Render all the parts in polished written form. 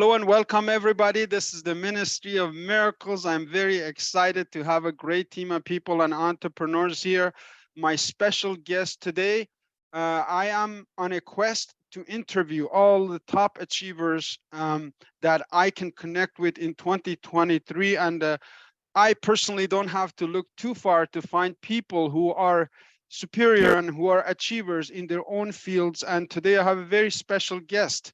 Hello and welcome everybody. This is the Ministry of Miracles. I'm very excited to have a great team of people and entrepreneurs here. My special guest today, I am on a quest to interview all the top achievers that I can connect with in 2023. And I personally don't have to look too far to find people who are superior and who are achievers in their own fields. And today I have a very special guest.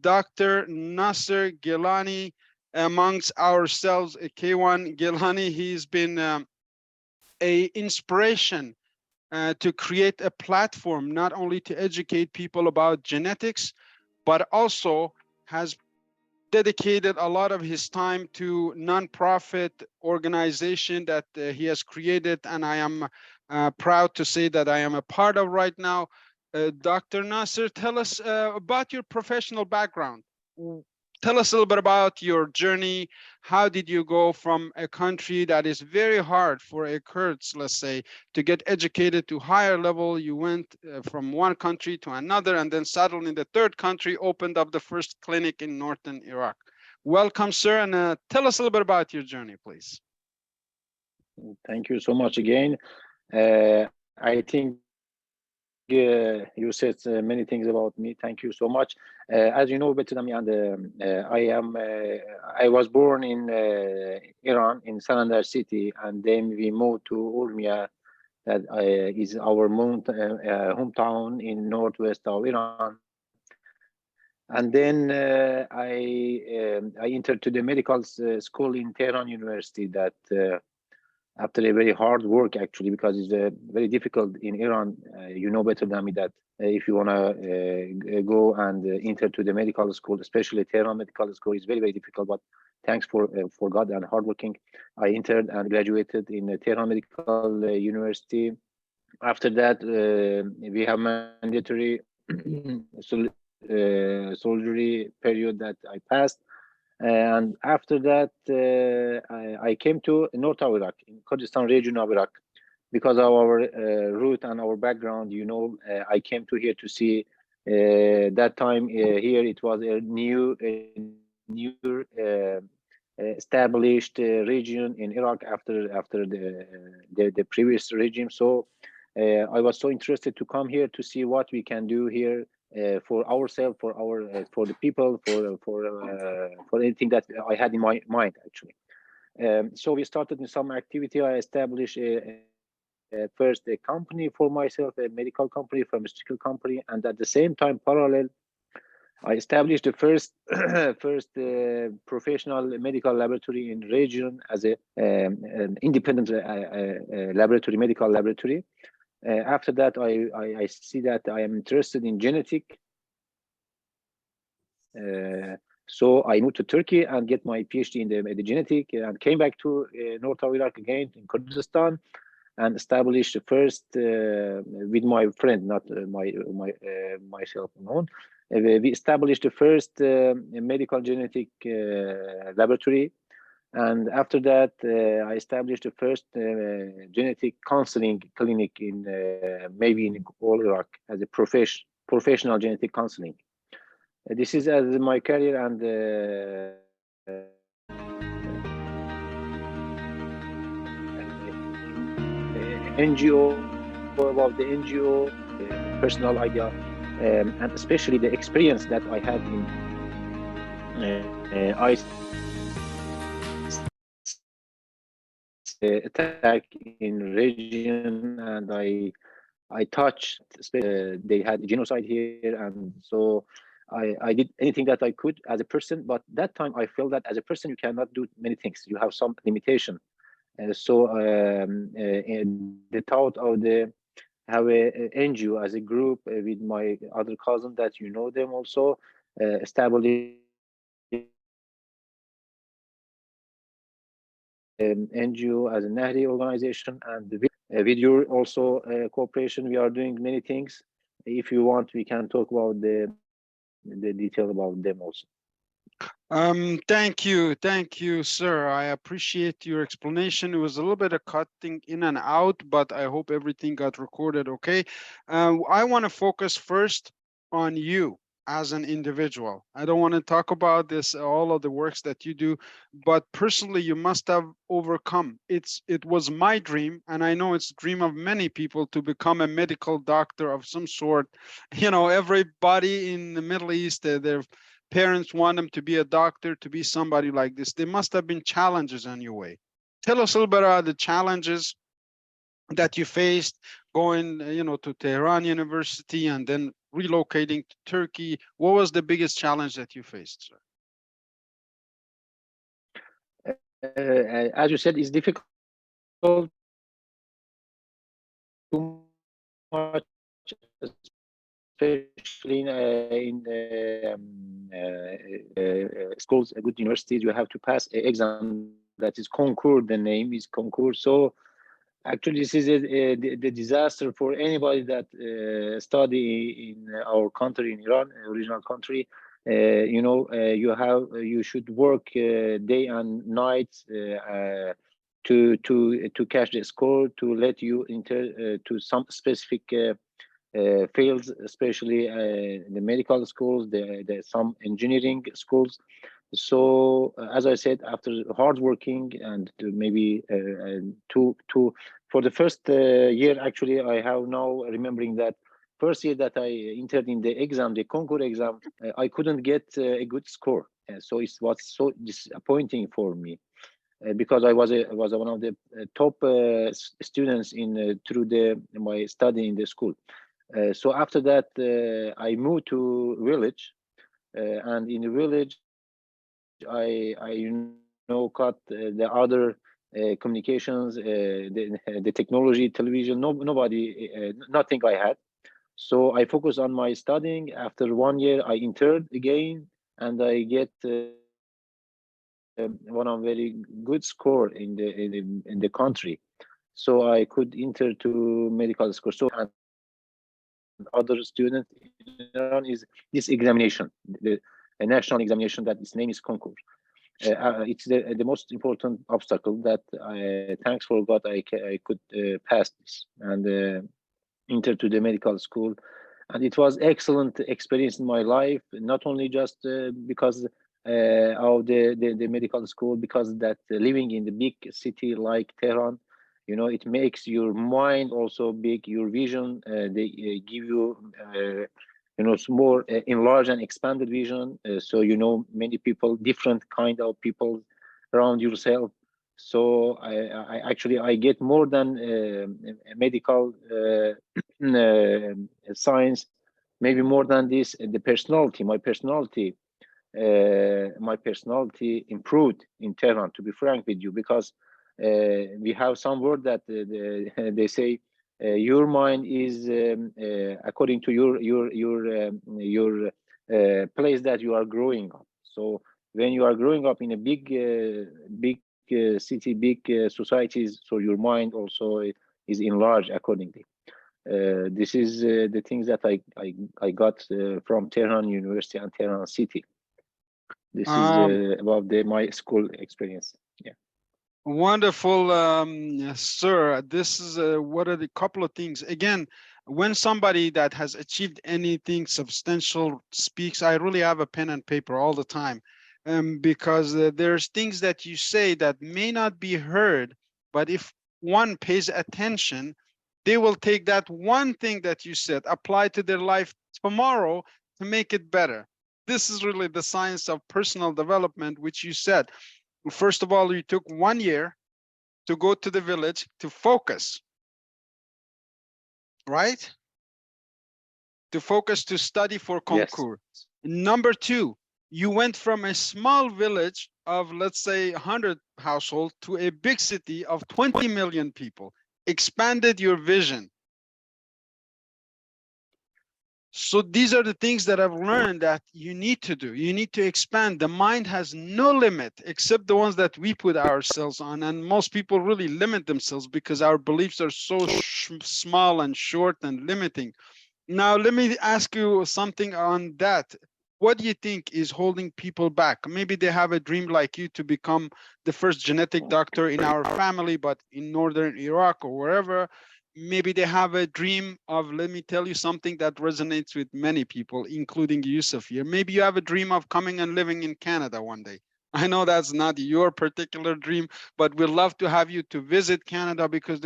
Dr. Naser Gilani, amongst ourselves, K1 Gilany. He's been a inspiration to create a platform, not only to educate people about genetics, but also has dedicated a lot of his time to nonprofit organization that he has created, and I am proud to say that I am a part of right now. Dr. Naser, tell us about your professional background. Tell us a little bit about your journey. How did you go from a country that is very hard for a Kurds, let's say, to get educated to higher level? You went from one country to another and then settled in the third country, opened up the first clinic in northern Iraq. Welcome, sir, and tell us a little bit about your journey, please. Thank you so much again. I think you said many things about me. Thank you so much. As you know better than me, and I was born in Iran, in Sanandar city, and then we moved to Urmia, that is our hometown in northwest of Iran. And then I entered to the medical school in Tehran University. That after a very hard work, actually, because it's very difficult in Iran. You know better than me that if you want to go and enter to the medical school, especially Tehran Medical School, is very, very difficult. But thanks for God and hardworking, I entered and graduated in the Tehran Medical University. After that, we have mandatory surgery period that I passed. And after that, I came to North of Iraq, in Kurdistan region of Iraq, because of our root and our background. You know, I came to here to see. That time here it was a new established region in Iraq after the previous regime. So I was so interested to come here to see what we can do here. For ourselves, for the people, for anything that I had in my mind, actually. So we started in some activity. I established first a company for myself, a medical company, pharmaceutical company, and at the same time, parallel, I established the first professional medical laboratory in region as an independent medical laboratory. After that, I see that I am interested in genetic. So I moved to Turkey and get my PhD in the genetic, and came back to North of Iraq again in Kurdistan, and established the first with my friend, not myself alone. We established the first medical genetic laboratory. And after that, I established the first genetic counseling clinic in maybe in all Iraq as a professional genetic counseling. This is as my career, and NGO, about the NGO, personal idea, and especially the experience that I had in attack in region, and I touched. They had genocide here, and so I did anything that I could as a person. But that time I felt that as a person you cannot do many things. You have some limitation. So the thought of have a NGO as a group with my other cousin that you know them also established NGO as a Nehri organization, and with your also cooperation, we are doing many things. If you want, we can talk about the detail about them also. Thank you, sir. I appreciate your explanation. It was a little bit of cutting in and out, but I hope everything got recorded okay. I want to focus first on you. as an individual? I don't want to talk about this, all of the works that you do, but personally, you must have overcome. It was my dream, and I know it's the dream of many people to become a medical doctor of some sort. You know, everybody in the Middle East, their parents want them to be a doctor, to be somebody like this. There must have been challenges on your way. Tell us a little bit about the challenges that you faced going, to Tehran University and then relocating to Turkey. What was the biggest challenge that you faced, sir? As you said, it's difficult too much, especially in schools, good universities. You have to pass an exam that is concours. The name is concours. So actually, this is the disaster for anybody that study in our country, in Iran, original country. You should work day and night to catch the score, to let you enter to some specific fields, especially the medical schools, the some engineering schools. So as I said, after hard working and maybe for the first year, actually, I have now remembering that first year that I entered in the exam, the concours exam, I couldn't get a good score. So it was so disappointing for me because I was one of the top students in through my study in the school. So after that, I moved to village, and in the village, I got the other communications, the technology, television. Nothing I had. So I focused on my studying. After 1 year, I entered again, and I get one of very good score in the country. So I could enter to medical school. So and other students in Iran is this examination, the national examination that its name is concours. It's the most important obstacle that thanks for God I could pass this and enter to the medical school, and it was excellent experience in my life. Not only just because of the medical school, because that living in the big city like Tehran, it makes your mind also big, your vision. They give you. More enlarged and expanded vision. So many people, different kind of people around yourself. So I get more than medical science, maybe more than this. The personality, my personality improved in Tehran. To be frank with you, because we have some word that they say. Your mind is according to your place that you are growing up. So when you are growing up in a big city, big societies, so your mind also is enlarged accordingly. This is the things that I got from Tehran University and Tehran City. This is about my school experience. Yeah. Wonderful, sir. This is what are the couple of things. Again, when somebody that has achieved anything substantial speaks, I really have a pen and paper all the time, because there's things that you say that may not be heard, but if one pays attention, they will take that one thing that you said, apply to their life tomorrow to make it better. This is really the science of personal development, which you said. First of all, you took 1 year to go to the village to focus, right? To focus, to study for concours. Yes. Number 2, you went from a small village of, let's say, 100 households to a big city of 20 million people, expanded your vision. So these are the things that I've learned that you need to do. You need to expand. The mind has no limit except the ones that we put ourselves on. And most people really limit themselves because our beliefs are so small and short and limiting. Now, let me ask you something on that. What do you think is holding people back? Maybe they have a dream like you to become the first genetic doctor in our family, but in northern Iraq or wherever. maybe they have a dream of, let me tell you something that resonates with many people, including Yusuf here. Maybe you have a dream of coming and living in Canada one day. I know that's not your particular dream, but we'd love to have you to visit Canada, because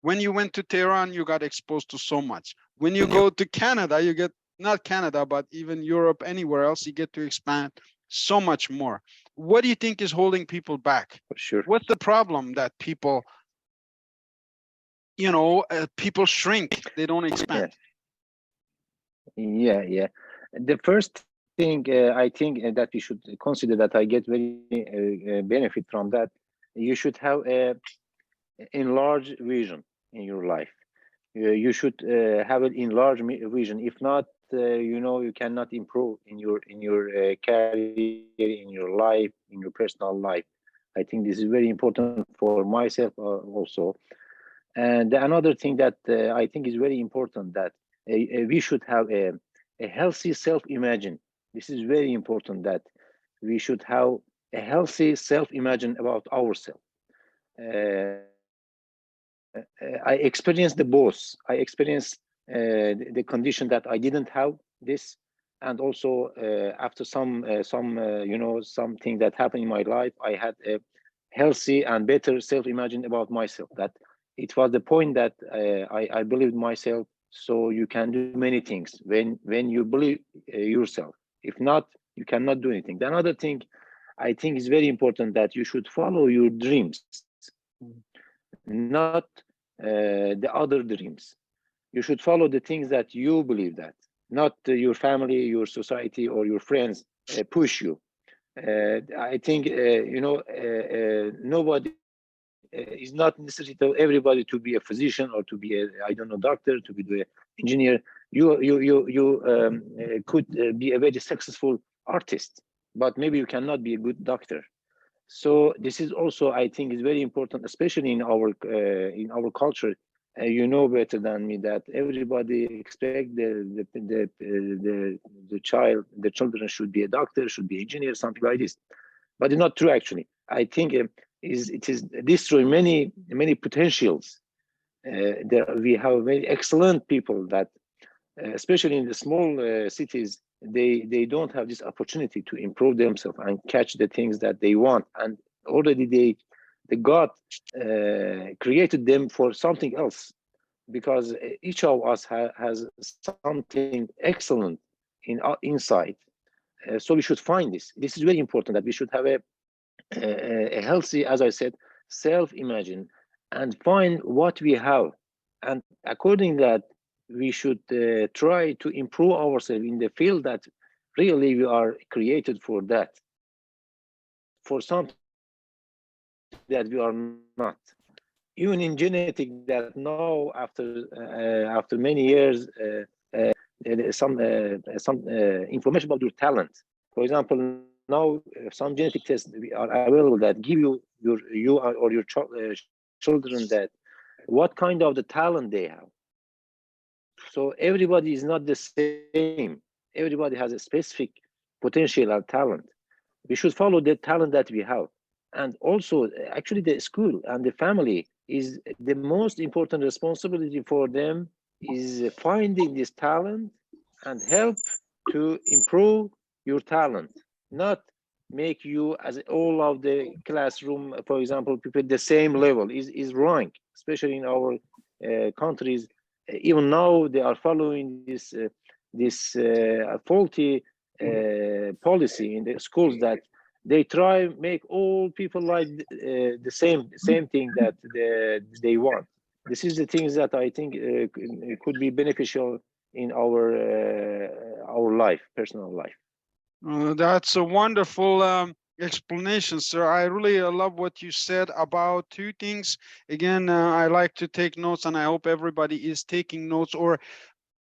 when you went to Tehran, you got exposed to so much. When you go to Canada, you get, not Canada, but even Europe, anywhere else, you get to expand so much more. What do you think is holding people back? For sure. What's the problem that people, people shrink, they don't expand? Yeah. The first thing I think that we should consider, that I get very benefit from that, you should have a enlarged vision in your life. You should have an enlarged vision. If not, you cannot improve in your career, in your life, in your personal life. I think this is very important for myself also. And another thing that I think is very important, that we should have a healthy self-imagine. This is very important, that we should have a healthy self-imagine about ourselves. I experienced the both. I experienced the condition that I didn't have this, and also after something that happened in my life, I had a healthy and better self-imagine about myself. That it was the point that I believed myself. So you can do many things when you believe yourself. If not, you cannot do anything. The another thing I think is very important, that you should follow your dreams, not the other dreams. You should follow the things that you believe, that not your family, your society, or your friends push you. I think nobody is not necessary to everybody to be a physician or to be a doctor, to be an engineer. You could be a very successful artist, but maybe you cannot be a good doctor. So this is also, I think, is very important, especially in our culture. You know better than me that everybody expect the children should be a doctor, should be engineer, something like this. But it's not true, actually. I think it is destroy many potentials. We have very excellent people that, especially in the small cities, they don't have this opportunity to improve themselves and catch the things that they want. And already the God created them for something else, because each of us has something excellent inside. So we should find this. This is very important, that we should have a healthy, as I said, self-imagine and find what we have. And according that, we should try to improve ourselves in the field that really we are created for, that, for something that we are not. Even in genetic, that now after many years, some information about your talent. For example, now some genetic tests are available that give you or your children that what kind of the talent they have. So everybody is not the same. Everybody has a specific potential and talent. We should follow the talent that we have. And also, actually, the school and the family is the most important responsibility for them, is finding this talent and help to improve your talent, not make you as all of the classroom, for example, people the same level is wrong, especially in our countries. Even now they are following this faulty policy in the schools, that they try make all people like the same thing that they want. This is the things that I think could be beneficial in our life, personal life. That's a wonderful explanation, sir. I really love what you said about two things. Again, I like to take notes, and I hope everybody is taking notes, or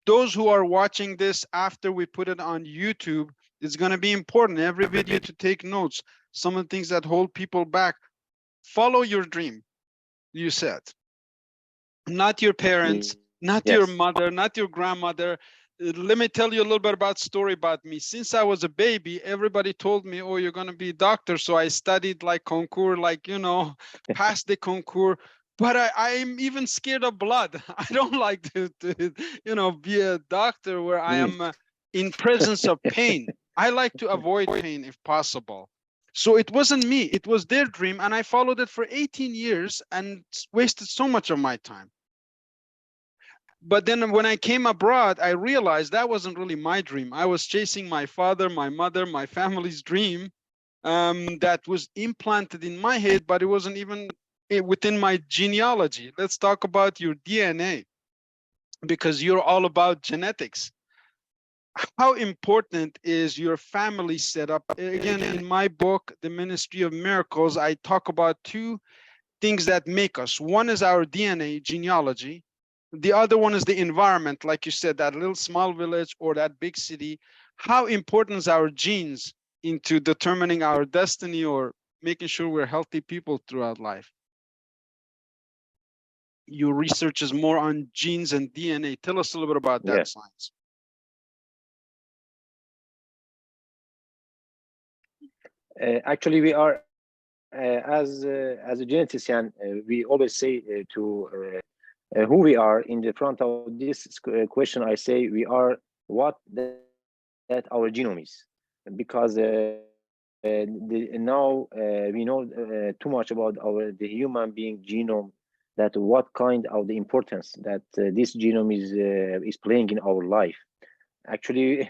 those who are watching this after we put it on YouTube. It's going to be important, every video, to take notes. Some of the things that hold people back. Follow your dream, you said. Not your parents, not your mother, not your grandmother. Let me tell you a little bit about story about me. Since I was a baby, everybody told me, oh, you're going to be a doctor. So I studied like concours, like, passed the concours. but I'm even scared of blood. I don't like to be a doctor where I am in presence of pain. I like to avoid pain if possible. So it wasn't me, it was their dream, and I followed it for 18 years and wasted so much of my time. But then when I came abroad, I realized that wasn't really my dream. I was chasing my father, my mother, my family's dream that was implanted in my head, but it wasn't even within my genealogy. Let's talk about your DNA, because you're all about genetics. How important is your family setup? Again, in my book, The Ministry of Miracles, I talk about two things that make us. One is our DNA, genealogy. The other one is the environment, like you said, that little small village or that big city. How important is our genes into determining our destiny or making sure we're healthy people throughout life? Your research is more on genes and DNA. Tell us a little bit about that science. Actually, we are, as a genetician, we always say to who we are. In the front of this question, I say we are what that our genome is, because now we know too much about the human being genome, that what kind of the importance that this genome is playing in our life. Actually,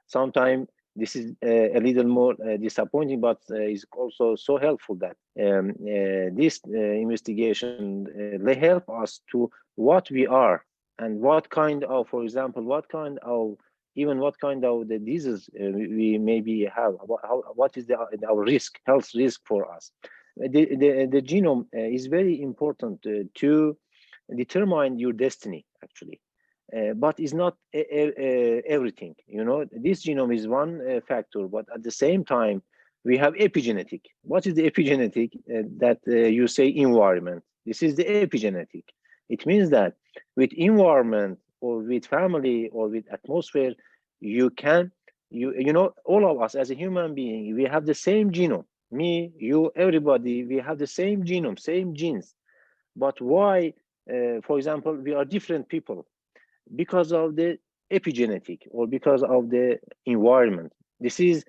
sometimes this is a little more disappointing, but is also so helpful that this investigation they help us to what we are and what kind of, for example, what kind of the disease we maybe have. What is our risk, health risk for us? The genome is very important to determine your destiny, actually. But it's not everything. This genome is one factor, but at the same time, we have epigenetic. What is the epigenetic? That you say environment. This is the epigenetic. It means that with environment or with family or with atmosphere, you know, all of us as a human being, we have the same genome. Me, you, everybody, we have the same genome, same genes. But why, for example, we are different people? Because of the epigenetic or because of the environment. This is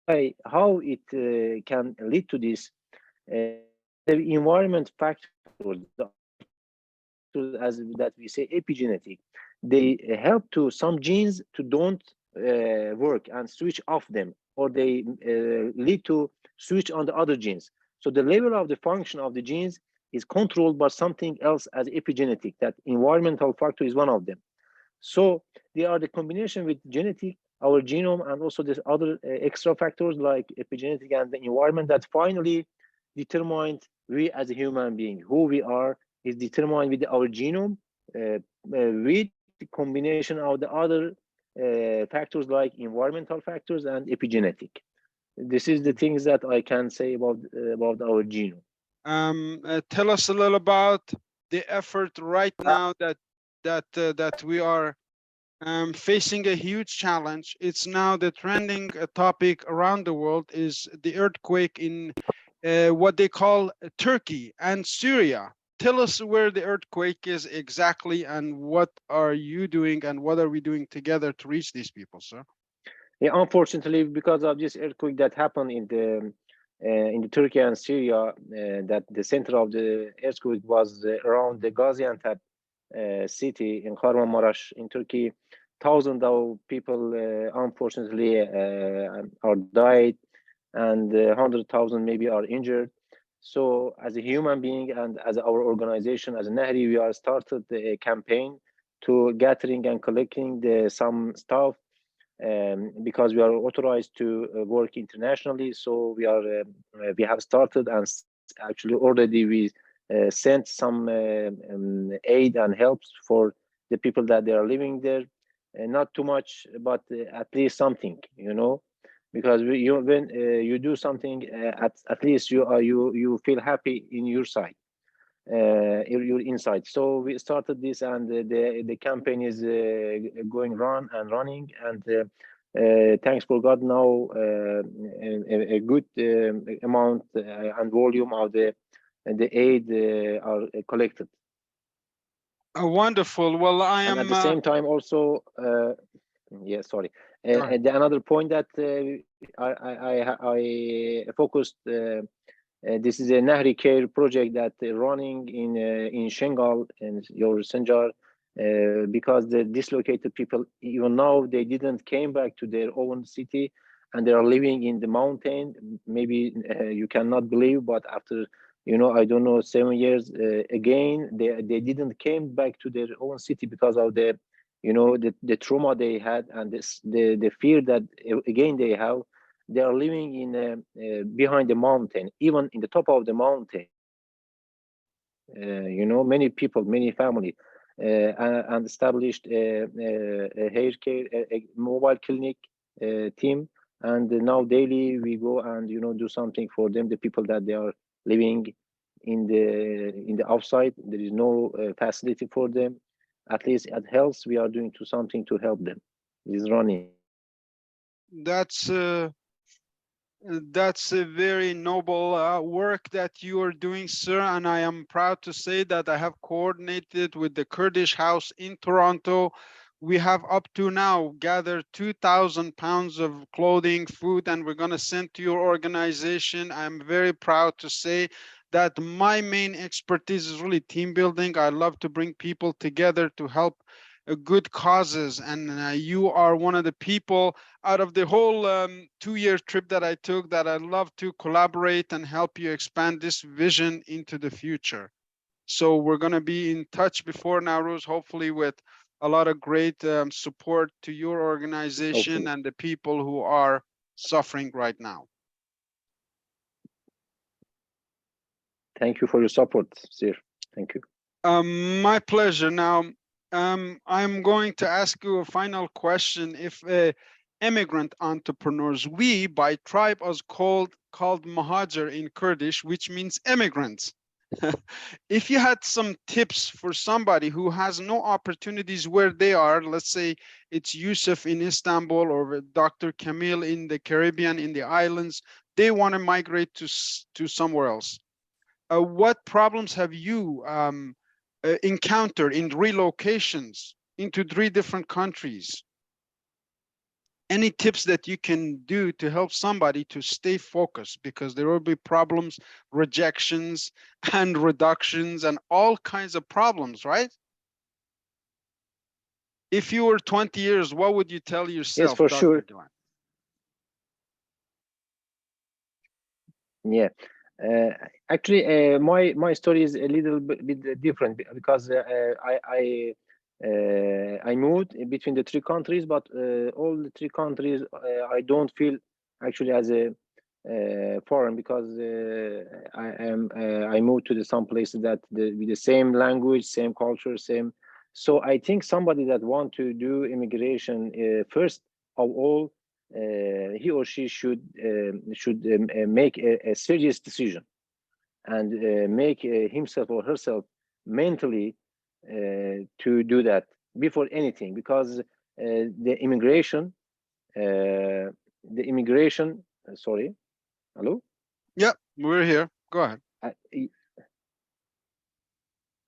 how it can lead to this. The environment factors, as that we say epigenetic, they help to some genes to don't work and switch off them, or they lead to switch on the other genes. So the level of the function of the genes is controlled by something else as epigenetic. That environmental factor is one of them. So they are the combination with genetic, our genome, and also this other extra factors like epigenetic and the environment that finally determined we as a human being. Who we are is determined with our genome, with the combination of the other factors like environmental factors and epigenetic. This is the things that I can say about our genome. Tell us a little about the effort right now that we are facing a huge challenge. It's now the trending topic around the world is the earthquake in what they call Turkey and Syria. Tell us where the earthquake is exactly, and what are you doing, and what are we doing together to reach these people, sir? Yeah, unfortunately, because of this earthquake that happened in the Turkey and Syria, that the center of the earthquake was around the Gaziantep city in Kahramanmaraş in Turkey. Thousands of people, unfortunately, are died, and 100,000 maybe are injured. So, as a human being and as our organization, as Nehri, we are started a campaign to gathering and collecting some stuff. Because we are authorized to work internationally, so we have started, and actually already we sent some aid and helps for the people that they are living there. Not too much, but at least something, because when you do something, at least you feel happy in your side. Your inside. So we started this, and the campaign is going running, and thanks for God, now a good amount and volume of the the aid are collected. Wonderful. Well, I am and at the same time also yeah, sorry. Another point that I focused. This is a Nehri-Care project that running in Shengal and your Sinjar, because the dislocated people, even now, they didn't came back to their own city, and they are living in the mountain. Maybe you cannot believe, but after, you know, I don't know, 7 years again, they didn't came back to their own city because of the, you know, the trauma they had, and the fear that again they have. They are living in behind the mountain, even in the top of the mountain. You know, many people, many family, and established a hair care, a mobile clinic team, and now daily we go and, you know, do something for them. The people that they are living in the outside, there is no facility for them. At least at health, we are doing something to help them. It is running. That's a very noble work that you are doing, sir, and I am proud to say that I have coordinated with the Kurdish House in Toronto. We have up to now gathered 2,000 pounds of clothing, food, and we're going to send to your organization. I'm very proud to say that my main expertise is really team building. I love to bring people together to help good causes, and you are one of the people out of the whole 2-year trip that I took that I love to collaborate and help you expand this vision into the future. So we're going to be in touch before Nowruz, hopefully with a lot of great support to your organization and the people who are suffering right now. Thank you for your support, sir. Thank you. My pleasure. Now, I'm going to ask you a final question. If immigrant entrepreneurs, we by tribe are called Muhajir in Kurdish, which means immigrants. If you had some tips for somebody who has no opportunities where they are, let's say it's Yusuf in Istanbul or Dr. Camille in the Caribbean, in the islands, they want to migrate to somewhere else. What problems have you encountered in relocations into 3 different countries? Any tips that you can do to help somebody to stay focused, because there will be problems, rejections and reductions and all kinds of problems, right? If you were 20 years, what would you tell yourself? Yes, for sure. Gilany? Yeah. Actually, my story is a little bit different, because I moved between the 3 countries, but all the 3 countries I don't feel actually as a foreign, because I moved to some places that with the same language, same culture, same. So I think somebody that want to do immigration, first of all, he or she should make a serious decision, and make himself or herself mentally to do that before anything, because the immigration, sorry, hello? Yeah, we're here. Go ahead.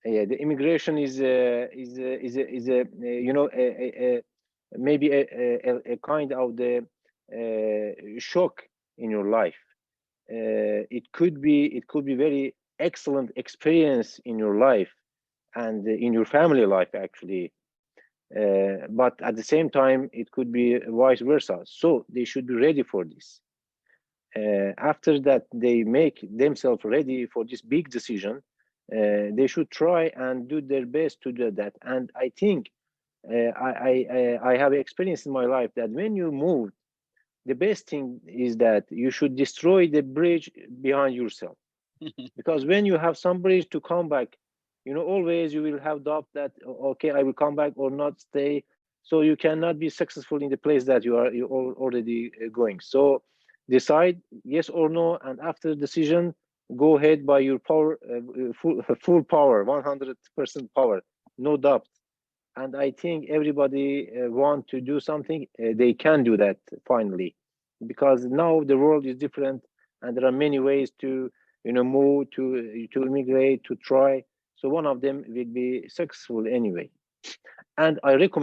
Yeah, the immigration is a you know, maybe a kind of the shock in your life. It could be very excellent experience in your life and in your family life, actually, but at the same time it could be vice versa. So they should be ready for this. After that, they make themselves ready for this big decision. They should try and do their best to do that. And I think I have experience in my life that when you move, the best thing is that you should destroy the bridge behind yourself. Because when you have some bridge to come back, you know, always you will have doubt that, okay, I will come back or not stay. So you cannot be successful in the place that you're already going. So decide yes or no, and after decision, go ahead by your power, full power, 100% power, no doubt. And I think everybody want to do something, they can do that finally, because now the world is different and there are many ways to move to immigrate, to try. So one of them will be successful anyway. And I think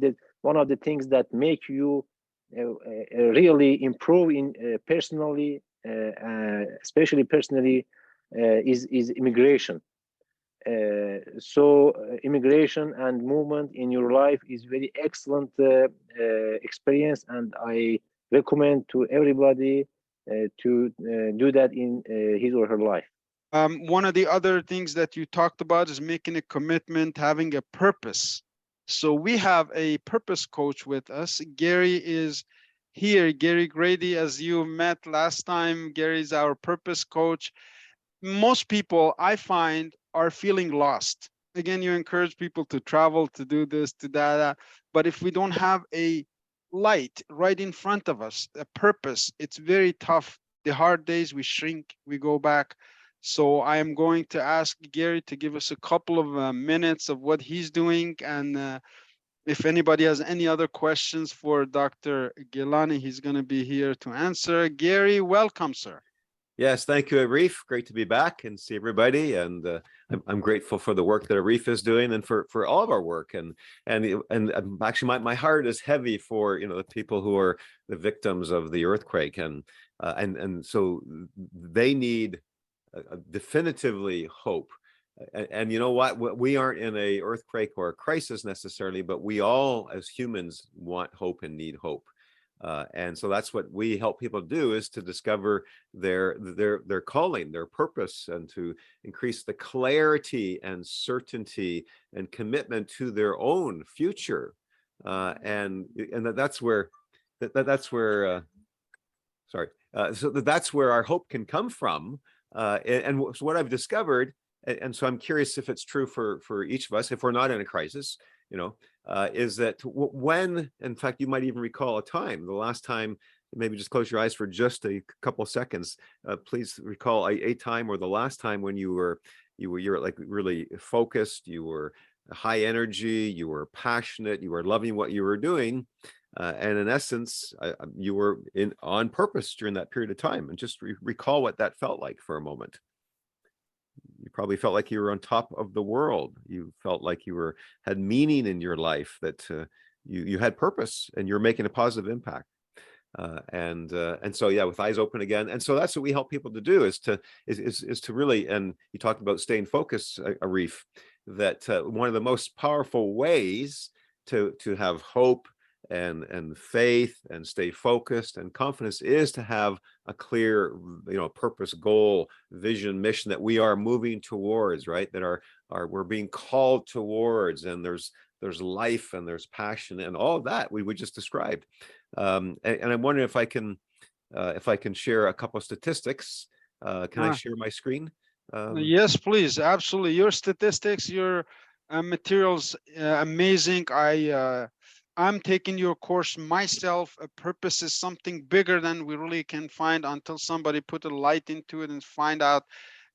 that one of the things that make you really improve in personally, especially personally, is immigration. So immigration and movement in your life is very excellent experience, and I recommend to everybody to do that in his or her life. One of the other things that you talked about is making a commitment, having a purpose. So we have a purpose coach with us. Gary is here. Gary Grady, as you met last time, Gary's our purpose coach. Most people, I find, are feeling lost. Again, you encourage people to travel, to do this, to that. But if we don't have a light right in front of us, a purpose, it's very tough. The hard days, we shrink, we go back. So I am going to ask Gary to give us a couple of minutes of what he's doing. And if anybody has any other questions for Dr. Gilany, he's going to be here to answer. Gary, welcome, sir. Yes, thank you, Arif. Great to be back and see everybody. And I'm grateful for the work that Arif is doing and for all of our work. And actually, my heart is heavy for the people who are the victims of the earthquake, and so they need definitively hope. And you know what? We aren't in a earthquake or a crisis necessarily, but we all as humans want hope and need hope. And so that's what we help people do, is to discover their calling, their purpose, and to increase the clarity and certainty and commitment to their own future. And that's where that's where our hope can come from. And so what I've discovered, and so I'm curious if it's true for each of us, if we're not in a crisis, is that when, in fact, you might even recall a time, the last time, maybe just close your eyes for just a couple of seconds. Please recall a time or the last time when you're like really focused, you were high energy, you were passionate, you were loving what you were doing. And in essence, you were on purpose during that period of time. And just recall what that felt like for a moment. You probably felt like you were on top of the world. You felt like you had meaning in your life, that you had purpose and you're making a positive impact. And so, yeah, with eyes open again. And so that's what we help people to do, is to really, and you talked about staying focused, Arif, that one of the most powerful ways to have hope and faith and stay focused and confidence is to have a clear, purpose, goal, vision, mission that we are moving towards, right? That we're being called towards, and there's life and there's passion and all of that we just described. And I'm wondering if I can share a couple of statistics. Can I share my screen? Yes, please. Absolutely. Your statistics, your materials, amazing. I'm taking your course myself. A purpose is something bigger than we really can find until somebody put a light into it and find out,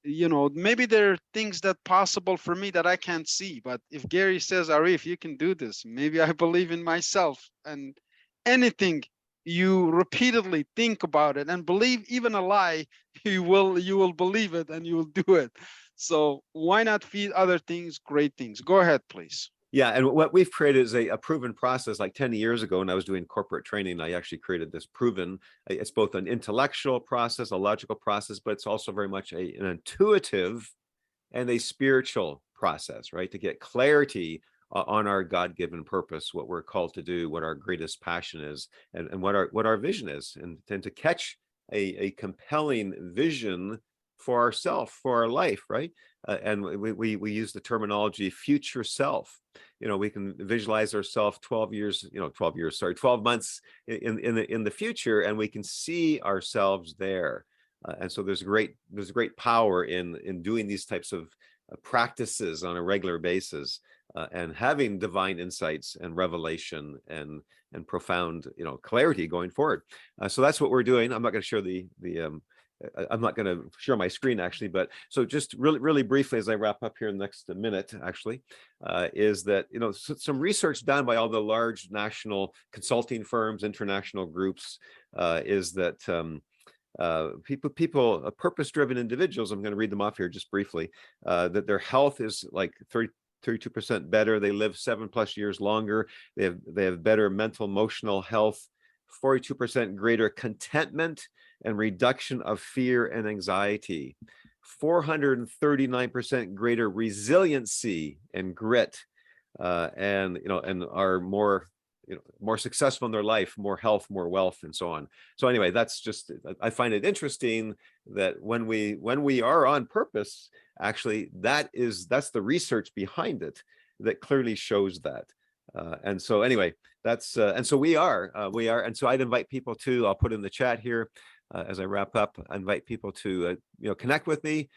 maybe there are things that possible for me that I can't see. But if Gary says, Arif, you can do this, maybe I believe in myself. And anything you repeatedly think about it and believe, even a lie, you will believe it and you will do it. So why not feed other things great things? Go ahead, please. Yeah, and what we've created is a proven process. Like 10 years ago, when I was doing corporate training, I actually created this proven. It's both an intellectual process, a logical process, but it's also very much an intuitive and a spiritual process, right? To get clarity on our God-given purpose, what we're called to do, what our greatest passion is, and what our vision is, and to catch a compelling vision for ourselves, for our life, right? And we use the terminology future self. We can visualize ourselves 12 months in the future, and we can see ourselves there. And so there's great power in doing these types of practices on a regular basis, and having divine insights and revelation and profound clarity going forward. So that's what we're doing. I'm not going to show I'm not going to share my screen, actually, but so just really briefly, as I wrap up here in the next minute, actually, is that some research done by all the large national consulting firms, international groups, is that people, purpose-driven individuals, I'm going to read them off here just briefly, that their health is like 32% better. They live 7+ years longer. They have better mental, emotional health, 42% greater contentment and reduction of fear and anxiety, 439% greater resiliency and grit, and are more successful in their life, more health, more wealth, and so on. So anyway, that's just, I find it interesting that when we are on purpose, actually, that's the research behind it that clearly shows that. And so anyway, that's and so we are, and so I'd invite people to, I'll put in the chat here as I wrap up, I invite people to connect with me.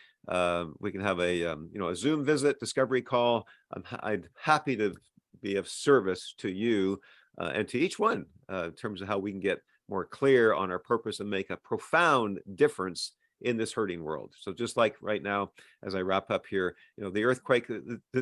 We can have a Zoom visit, discovery call. I'm happy to be of service to you and to each one in terms of how we can get more clear on our purpose and make a profound difference in this hurting world. So just like right now, as I wrap up here, the earthquake,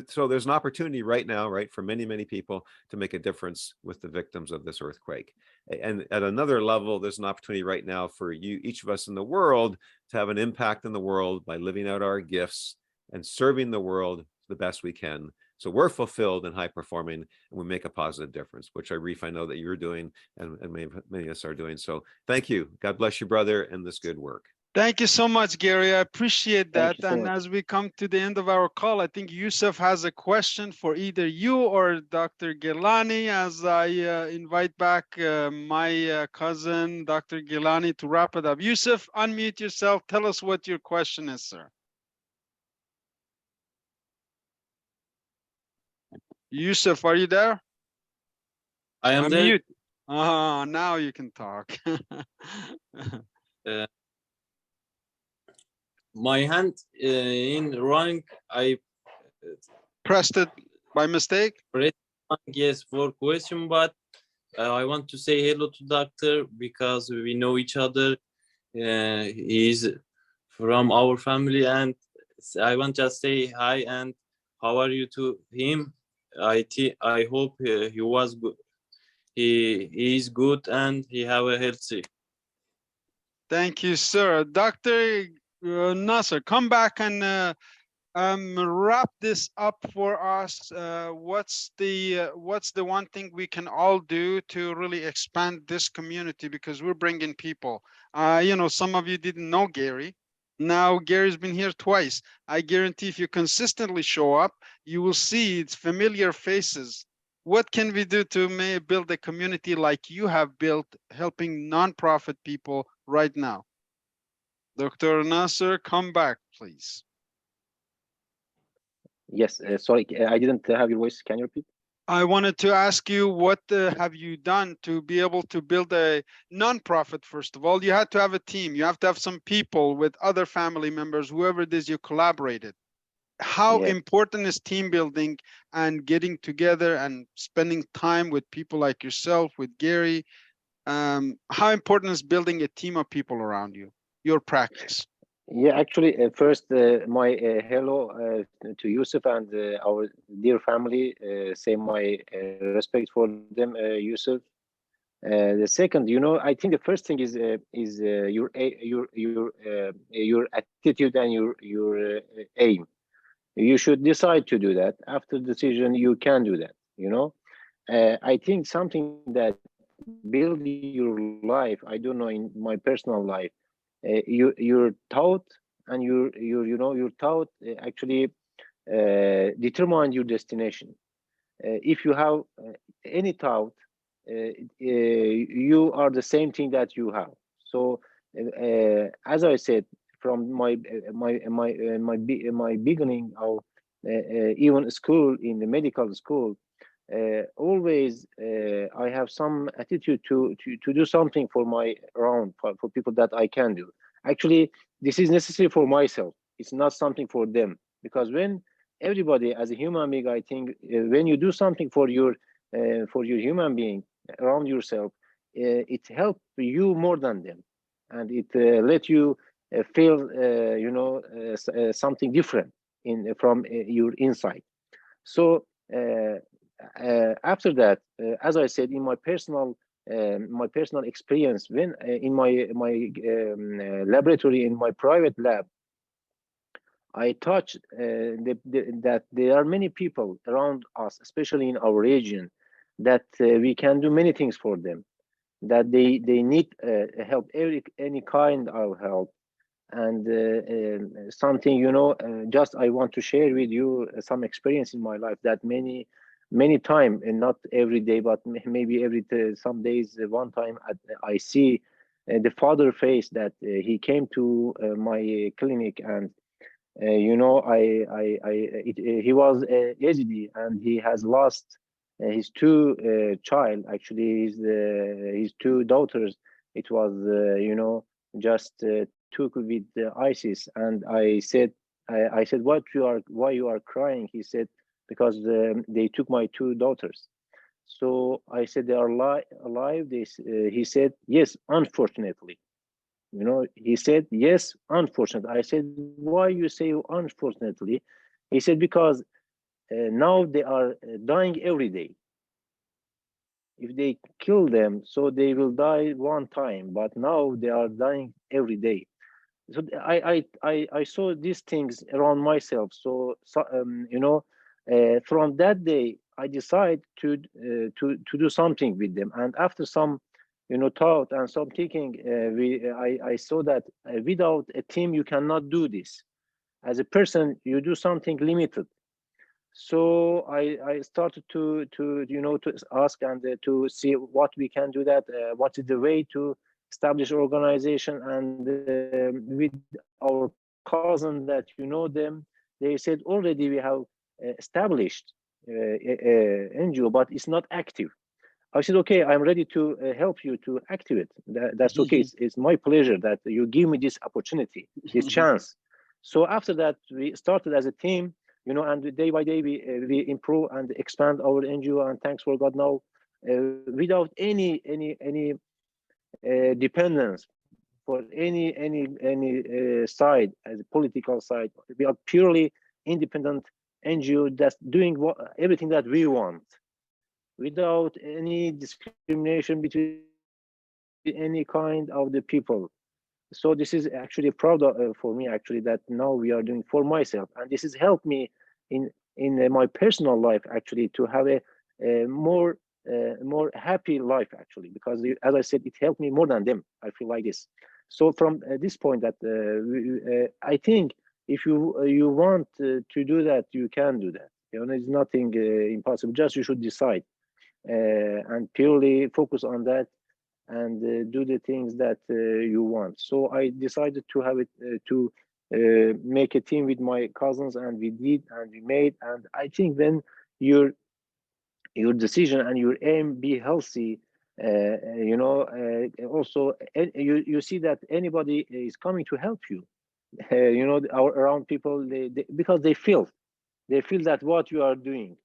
so there's an opportunity right now, right, for many, many people to make a difference with the victims of this earthquake. And at another level, there's an opportunity right now for each of us in the world to have an impact in the world by living out our gifts and serving the world the best we can. So we're fulfilled and high performing, and we make a positive difference, which I know that you're doing, and many of us are doing. So thank you. God bless you, brother, and this good work. Thank you so much, Gary. I appreciate that. Thank you so And much. as we come to the end of our call, I think Yusuf has a question for either you or Dr. Gilany, as I invite back my cousin, Dr. Gilany, to wrap it up. Yusuf, unmute yourself. Tell us what your question is, sir. Yusuf, are you there? I am there. Unmute. Oh, now you can talk. My hand in wrong. I Pressed it by mistake? pressed yes for question, but I want to say hello to doctor because we know each other. He's from our family, and I want to say hi and how are you to him. I hope he was good. He is good and he have a healthy. Thank you, sir. Dr. Naser, come back and wrap this up for us. What's the one thing we can all do to really expand this community, because we're bringing people. Some of you didn't know Gary. Now Gary's been here twice. I guarantee if you consistently show up, you will see it's familiar faces. What can we do to build a community like you have built, helping nonprofit people right now? Dr. Naser, come back, please. Yes, sorry, I didn't have your voice. Can you repeat? I wanted to ask you, what have you done to be able to build a nonprofit? First of all, you had to have a team. You have to have some people with other family members, whoever it is you collaborated. How important is team building and getting together and spending time with people like yourself, with Gary? How important is building a team of people around you, your practice? Yeah, actually, first, my hello to Yusuf and our dear family. Say my respect for them, Yusuf. The second, I think the first thing is your attitude and your aim. You should decide to do that. After decision, you can do that. I think something that build your life. I don't know, in my personal life. You're taught, and you're taught actually determine your destination. If you have any thought, you are the same thing that you have. So as I said, from my beginning of even school, in the medical school, always I have some attitude to do something for my around, for people that I can do. Actually, this is necessary for myself. It's not something for them, because when everybody as a human being, I think when you do something for your human being around yourself, it helps you more than them, and it let you feel something different from your inside. So after that, as I said, in my personal my personal experience when in my laboratory, in my private lab, I touched that there are many people around us, especially in our region, that we can do many things for them, that they need help, any kind of help. And something, you know, just I want to share with you some experience in my life that many time, and not every day, but maybe every some days, one time I see the father face that he came to my clinic, and you know, he was Yazidi, and he has lost his two child, actually his two daughters. It was you know, just took with ISIS. And I said why you are crying? He said, because they took my two daughters. So I said, they are alive. He said, yes, unfortunately. You know, he said, yes, unfortunately. I said, why you say unfortunately? He said, because now they are dying every day. If they kill them, so they will die one time, but now they are dying every day. So I saw these things around myself. So you know, from that day, I decided to do something with them. And after some, you know, thought and some thinking, I saw that without a team you cannot do this. As a person, you do something limited. So I started to you know, to ask and to see what we can do, that what is the way to establish organization. And with our cousin that you know them, they said already we have established NGO, but it's not active. I said, okay, I'm ready to help you to activate. That's okay. It's my pleasure that you give me this opportunity, this chance. So after that, we started as a team, you know, and day by day we improve and expand our NGO. And thanks for God, now without any dependence for any side, as a political side, we are purely independent NGO that's doing everything that we want, without any discrimination between any kind of the people. So this is actually proud for me, actually, that now we are doing for myself, and this has helped me in my personal life, actually, to have a more happy life, actually, because as I said, it helped me more than them. I feel like this. So from this point, that I think if you want to do that, you can do that. You know, it's nothing impossible. Just you should decide and purely focus on that, and do the things that you want. So I decided to have it to make a team with my cousins, and we did, and we made. And I think when your decision and your aim be healthy, you know, also you see that anybody is coming to help you. You know, around people, they because they feel that what you are doing,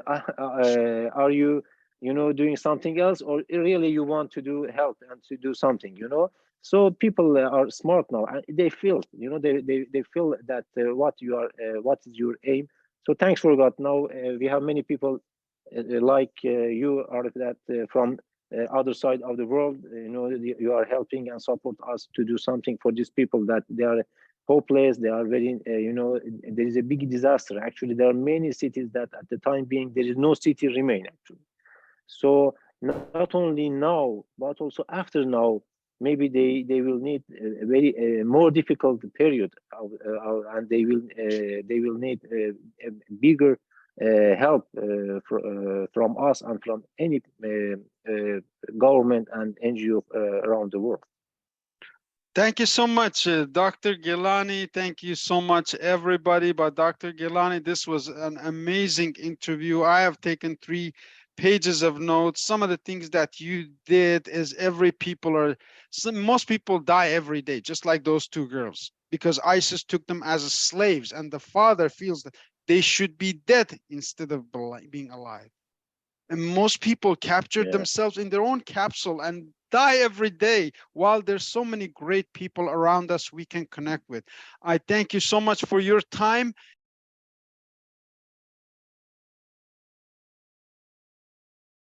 are you know, doing something else, or really you want to do help and to do something, you know. So people are smart now, and they feel, you know, they feel that what is your aim. So thanks for God, now we have many people like you, Arif, that from other side of the world, you know, you are helping and support us to do something for these people that they are hopeless. They are very, you know, there is a big disaster. Actually, there are many cities that at the time being, there is no city remain, actually. So not only now, but also after now, maybe they will need a very more difficult period, and they will need a bigger help from us and from any government and NGO around the world. Thank you so much, Dr. Gilany. Thank you so much, everybody. But Dr. Gilany, this was an amazing interview. I have taken 3 pages of notes. Some of the things that you did is most people die every day, just like those 2 girls, because ISIS took them as slaves, and the father feels that they should be dead instead of being alive. And most people captured themselves in their own capsule and die every day, while there's so many great people around us we can connect with. I thank you so much for your time.